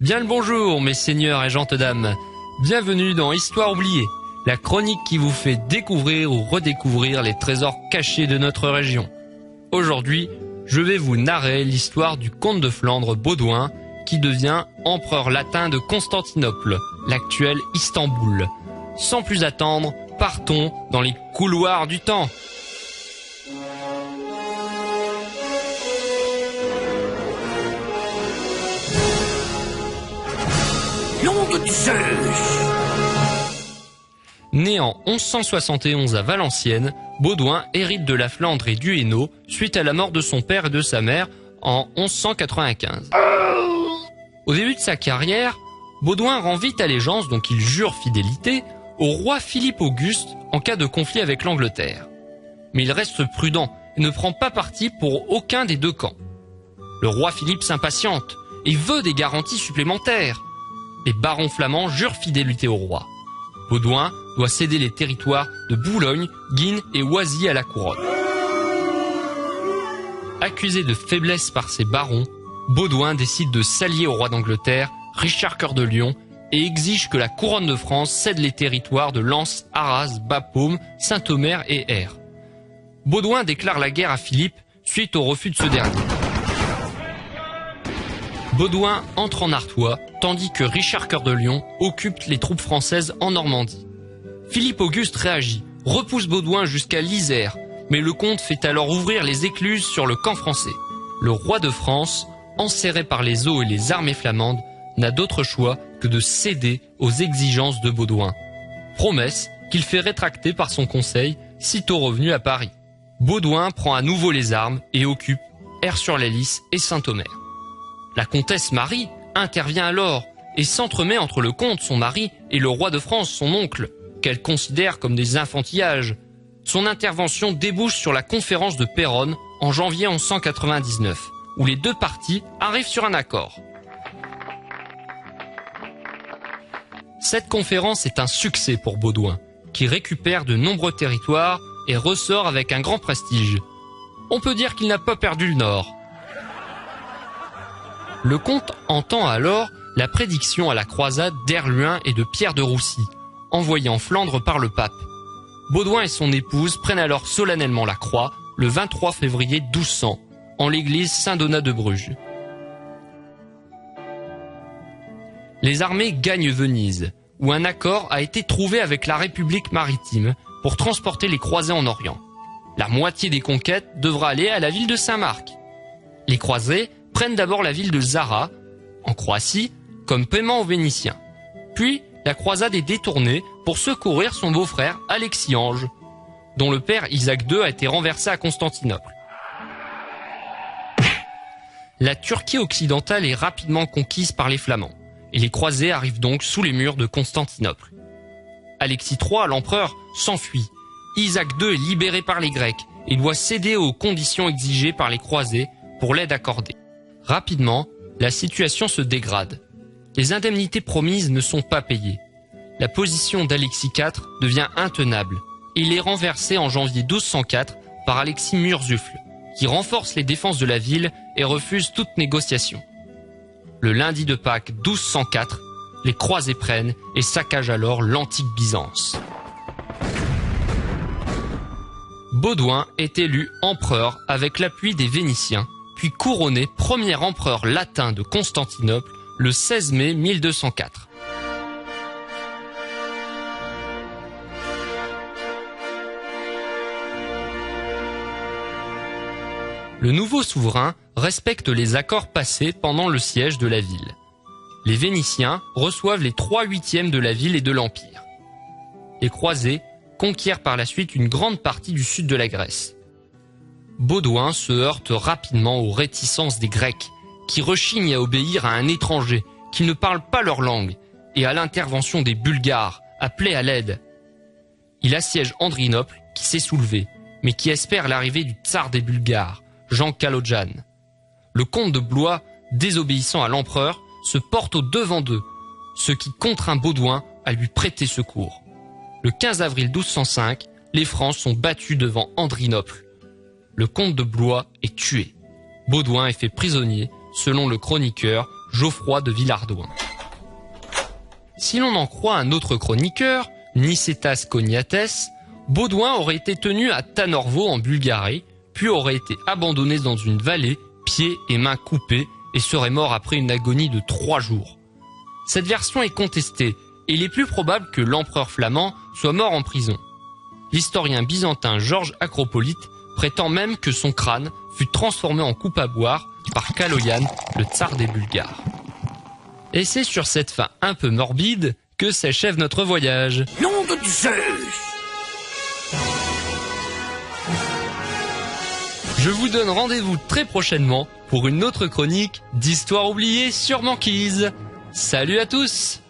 Bien le bonjour, mes seigneurs et gentes dames. Bienvenue dans Histoire oubliée, la chronique qui vous fait découvrir ou redécouvrir les trésors cachés de notre région. Aujourd'hui, je vais vous narrer l'histoire du comte de Flandre Baudouin, qui devient empereur latin de Constantinople, l'actuel Istanbul. Sans plus attendre, partons dans les couloirs du temps. Né en 1171 à Valenciennes, Baudouin hérite de la Flandre et du Hainaut suite à la mort de son père et de sa mère en 1195. Au début de sa carrière, Baudouin rend vite allégeance, donc il jure fidélité, au roi Philippe Auguste en cas de conflit avec l'Angleterre. Mais il reste prudent et ne prend pas parti pour aucun des deux camps. Le roi Philippe s'impatiente et veut des garanties supplémentaires. Les barons flamands jurent fidélité au roi. Baudouin doit céder les territoires de Boulogne, Guînes et Oisy à la couronne. Accusé de faiblesse par ses barons, Baudouin décide de s'allier au roi d'Angleterre, Richard Cœur de Lion, et exige que la couronne de France cède les territoires de Lens, Arras, Bapaume, Saint-Omer et Aire. Baudouin déclare la guerre à Philippe suite au refus de ce dernier. Baudouin entre en Artois, tandis que Richard Cœur de Lion occupe les troupes françaises en Normandie. Philippe Auguste réagit, repousse Baudouin jusqu'à l'Isère, mais le comte fait alors ouvrir les écluses sur le camp français. Le roi de France, enserré par les eaux et les armées flamandes, n'a d'autre choix que de céder aux exigences de Baudouin. Promesse qu'il fait rétracter par son conseil, sitôt revenu à Paris. Baudouin prend à nouveau les armes et occupe Aire-sur-la-Lys et Saint-Omer. La comtesse Marie intervient alors et s'entremet entre le comte, son mari, et le roi de France, son oncle, qu'elle considère comme des enfantillages. Son intervention débouche sur la conférence de Péronne en janvier 1199, où les deux parties arrivent sur un accord. Cette conférence est un succès pour Baudouin, qui récupère de nombreux territoires et ressort avec un grand prestige. On peut dire qu'il n'a pas perdu le Nord. Le comte entend alors la prédiction à la croisade d'Herluin et de Pierre de Roussy, envoyée en Flandre par le pape. Baudouin et son épouse prennent alors solennellement la croix le 23 février 1200, en l'église Saint-Donat de Bruges. Les armées gagnent Venise, où un accord a été trouvé avec la République maritime pour transporter les croisés en Orient. La moitié des conquêtes devra aller à la ville de Saint-Marc. Les croisés prennent d'abord la ville de Zara, en Croatie, comme paiement aux Vénitiens. Puis, la croisade est détournée pour secourir son beau-frère Alexis-Ange, dont le père Isaac II a été renversé à Constantinople. La Turquie occidentale est rapidement conquise par les Flamands, et les croisés arrivent donc sous les murs de Constantinople. Alexis III, l'empereur, s'enfuit. Isaac II est libéré par les Grecs et doit céder aux conditions exigées par les croisés pour l'aide accordée. Rapidement, la situation se dégrade. Les indemnités promises ne sont pas payées. La position d'Alexis IV devient intenable et il est renversé en janvier 1204 par Alexis Murzuffle, qui renforce les défenses de la ville et refuse toute négociation. Le lundi de Pâques 1204, les croisés prennent et saccagent alors l'antique Byzance. Baudouin est élu empereur avec l'appui des Vénitiens, puis couronné premier empereur latin de Constantinople le 16 mai 1204. Le nouveau souverain respecte les accords passés pendant le siège de la ville. Les Vénitiens reçoivent les 3/8 de la ville et de l'Empire. Les croisés conquièrent par la suite une grande partie du sud de la Grèce. Baudouin se heurte rapidement aux réticences des Grecs, qui rechignent à obéir à un étranger qui ne parle pas leur langue, et à l'intervention des Bulgares, appelés à l'aide. Il assiège Andrinople, qui s'est soulevé, mais qui espère l'arrivée du tsar des Bulgares, Jean Kalodjan. Le comte de Blois, désobéissant à l'empereur, se porte au devant d'eux, ce qui contraint Baudouin à lui prêter secours. Le 15 avril 1205, les Francs sont battus devant Andrinople. Le comte de Blois est tué. Baudouin est fait prisonnier, selon le chroniqueur Geoffroy de Villardouin. Si l'on en croit un autre chroniqueur, Nicétas Cognates, Baudouin aurait été tenu à Tanorvo en Bulgarie, puis aurait été abandonné dans une vallée, pieds et mains coupés, et serait mort après une agonie de 3 jours. Cette version est contestée, et il est plus probable que l'empereur flamand soit mort en prison. L'historien byzantin Georges Acropolite prétend même que son crâne fut transformé en coupe à boire par Kaloyan, le tsar des Bulgares. Et c'est sur cette fin un peu morbide que s'achève notre voyage. Nom de Zeus! Je vous donne rendez-vous très prochainement pour une autre chronique d'Histoire oubliée sur Banquise. Salut à tous!